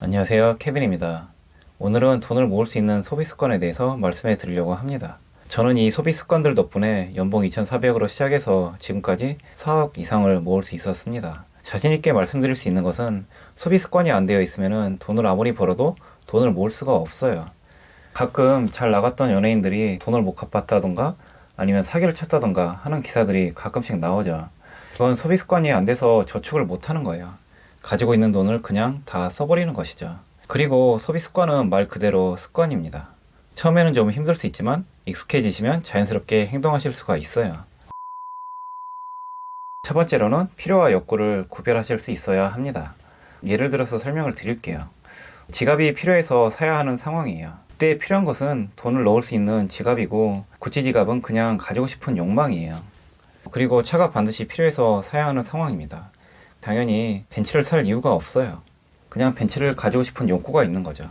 안녕하세요, 케빈입니다. 오늘은 돈을 모을 수 있는 소비 습관에 대해서 말씀해 드리려고 합니다. 저는 이 소비 습관들 덕분에 연봉 2,400으로 시작해서 지금까지 4억 이상을 모을 수 있었습니다. 자신 있게 말씀드릴 수 있는 것은 소비 습관이 안 되어 있으면 돈을 아무리 벌어도 돈을 모을 수가 없어요. 가끔 잘 나갔던 연예인들이 돈을 못 갚았다던가 아니면 사기를 쳤다던가 하는 기사들이 가끔씩 나오죠. 그건 소비 습관이 안 돼서 저축을 못 하는 거예요. 가지고 있는 돈을 그냥 다 써버리는 것이죠. 그리고 소비 습관은 말 그대로 습관입니다. 처음에는 좀 힘들 수 있지만 익숙해지시면 자연스럽게 행동하실 수가 있어요. 첫 번째로는 필요와 욕구를 구별하실 수 있어야 합니다. 예를 들어서 설명을 드릴게요. 지갑이 필요해서 사야 하는 상황이에요. 그때 필요한 것은 돈을 넣을 수 있는 지갑이고 구찌 지갑은 그냥 가지고 싶은 욕망이에요. 그리고 차가 반드시 필요해서 사야 하는 상황입니다. 당연히 벤츠를 살 이유가 없어요. 그냥 벤츠를 가지고 싶은 욕구가 있는 거죠.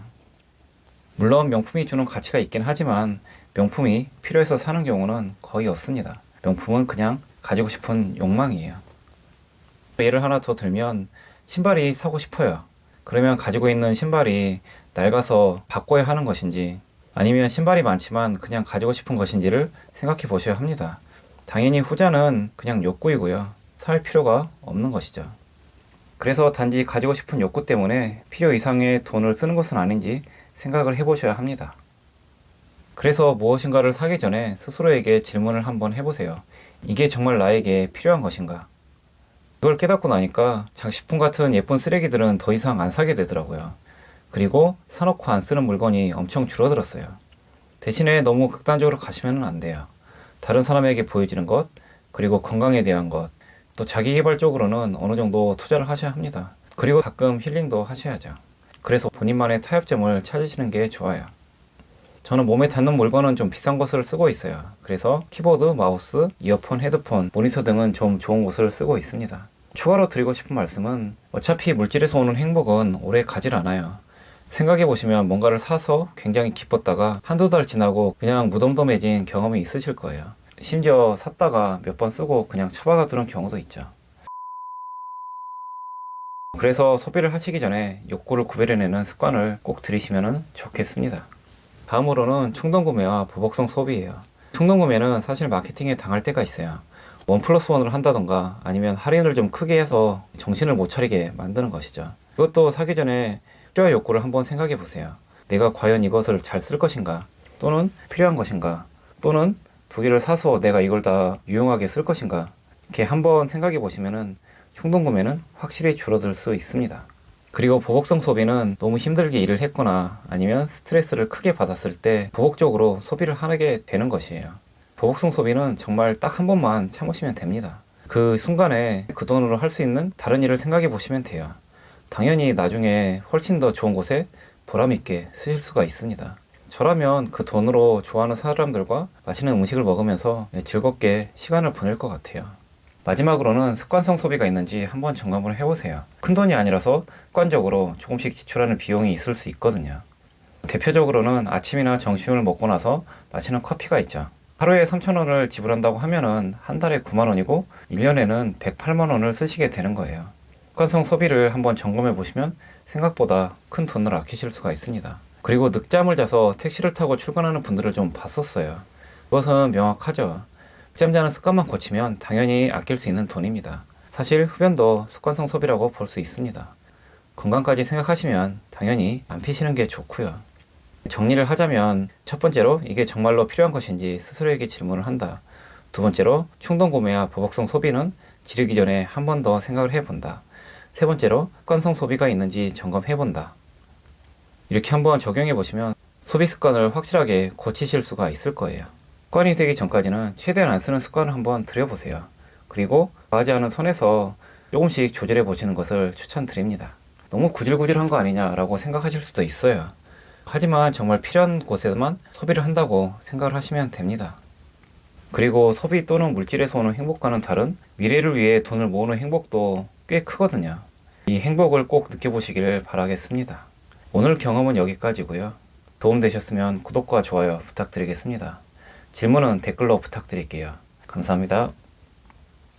물론 명품이 주는 가치가 있긴 하지만 명품이 필요해서 사는 경우는 거의 없습니다. 명품은 그냥 가지고 싶은 욕망이에요. 예를 하나 더 들면 신발이 사고 싶어요. 그러면 가지고 있는 신발이 낡아서 바꿔야 하는 것인지 아니면 신발이 많지만 그냥 가지고 싶은 것인지를 생각해 보셔야 합니다. 당연히 후자는 그냥 욕구이고요. 살 필요가 없는 것이죠. 그래서 단지 가지고 싶은 욕구 때문에 필요 이상의 돈을 쓰는 것은 아닌지 생각을 해보셔야 합니다. 그래서 무엇인가를 사기 전에 스스로에게 질문을 한번 해보세요. 이게 정말 나에게 필요한 것인가? 그걸 깨닫고 나니까 장식품 같은 예쁜 쓰레기들은 더 이상 안 사게 되더라고요. 그리고 사놓고 안 쓰는 물건이 엄청 줄어들었어요. 대신에 너무 극단적으로 가시면 안 돼요. 다른 사람에게 보여지는 것, 그리고 건강에 대한 것, 또 자기 개발적으로는 어느 정도 투자를 하셔야 합니다. 그리고 가끔 힐링도 하셔야죠. 그래서 본인만의 타협점을 찾으시는 게 좋아요. 저는 몸에 닿는 물건은 좀 비싼 것을 쓰고 있어요. 그래서 키보드, 마우스, 이어폰, 헤드폰, 모니터 등은 좀 좋은 것을 쓰고 있습니다. 추가로 드리고 싶은 말씀은 어차피 물질에서 오는 행복은 오래 가질 않아요. 생각해보시면 뭔가를 사서 굉장히 기뻤다가 한두 달 지나고 그냥 무덤덤해진 경험이 있으실 거예요. 심지어 샀다가 몇 번 쓰고 그냥 처박아 두는 경우도 있죠. 그래서 소비를 하시기 전에 욕구를 구별해내는 습관을 꼭 들이시면 좋겠습니다. 다음으로는 충동구매와 보복성 소비예요. 충동구매는 사실 마케팅에 당할 때가 있어요. 1+1을 한다던가 아니면 할인을 좀 크게 해서 정신을 못 차리게 만드는 것이죠. 이것도 사기 전에 필요한 욕구를 한번 생각해 보세요. 내가 과연 이것을 잘 쓸 것인가? 또는 필요한 것인가? 또는 두 개를 사서 내가 이걸 다 유용하게 쓸 것인가? 이렇게 한번 생각해 보시면은 충동구매는 확실히 줄어들 수 있습니다. 그리고 보복성 소비는 너무 힘들게 일을 했거나 아니면 스트레스를 크게 받았을 때 보복적으로 소비를 하게 되는 것이에요. 보복성 소비는 정말 딱 한 번만 참으시면 됩니다. 그 순간에 그 돈으로 할 수 있는 다른 일을 생각해 보시면 돼요. 당연히 나중에 훨씬 더 좋은 곳에 보람있게 쓰실 수가 있습니다. 저라면 그 돈으로 좋아하는 사람들과 맛있는 음식을 먹으면서 즐겁게 시간을 보낼 것 같아요. 마지막으로는 습관성 소비가 있는지 한번 점검을 해보세요. 큰 돈이 아니라서 습관적으로 조금씩 지출하는 비용이 있을 수 있거든요. 대표적으로는 아침이나 점심을 먹고 나서 마시는 커피가 있죠. 하루에 3,000원을 지불한다고 하면은 한 달에 9만원이고 1년에는 108만원을 쓰시게 되는 거예요. 습관성 소비를 한번 점검해 보시면 생각보다 큰 돈을 아끼실 수가 있습니다. 그리고 늦잠을 자서 택시를 타고 출근하는 분들을 좀 봤었어요. 그것은 명확하죠. 늦잠 자는 습관만 고치면 당연히 아낄 수 있는 돈입니다. 사실 흡연도 습관성 소비라고 볼 수 있습니다. 건강까지 생각하시면 당연히 안 피시는 게 좋고요. 정리를 하자면 첫 번째로 이게 정말로 필요한 것인지 스스로에게 질문을 한다. 두 번째로 충동구매와 보복성 소비는 지르기 전에 한 번 더 생각을 해본다. 세 번째로 습관성 소비가 있는지 점검해본다. 이렇게 한번 적용해 보시면 소비 습관을 확실하게 고치실 수가 있을 거예요. 습관이 되기 전까지는 최대한 안 쓰는 습관을 한번 들여보세요. 그리고 과하지 않은 선에서 조금씩 조절해 보시는 것을 추천드립니다. 너무 구질구질한 거 아니냐라고 생각하실 수도 있어요. 하지만 정말 필요한 곳에만 소비를 한다고 생각을 하시면 됩니다. 그리고 소비 또는 물질에서 오는 행복과는 다른 미래를 위해 돈을 모으는 행복도 꽤 크거든요. 이 행복을 꼭 느껴보시기를 바라겠습니다. 오늘 경험은 여기까지고요. 도움되셨으면 구독과 좋아요 부탁드리겠습니다. 질문은 댓글로 부탁드릴게요. 감사합니다.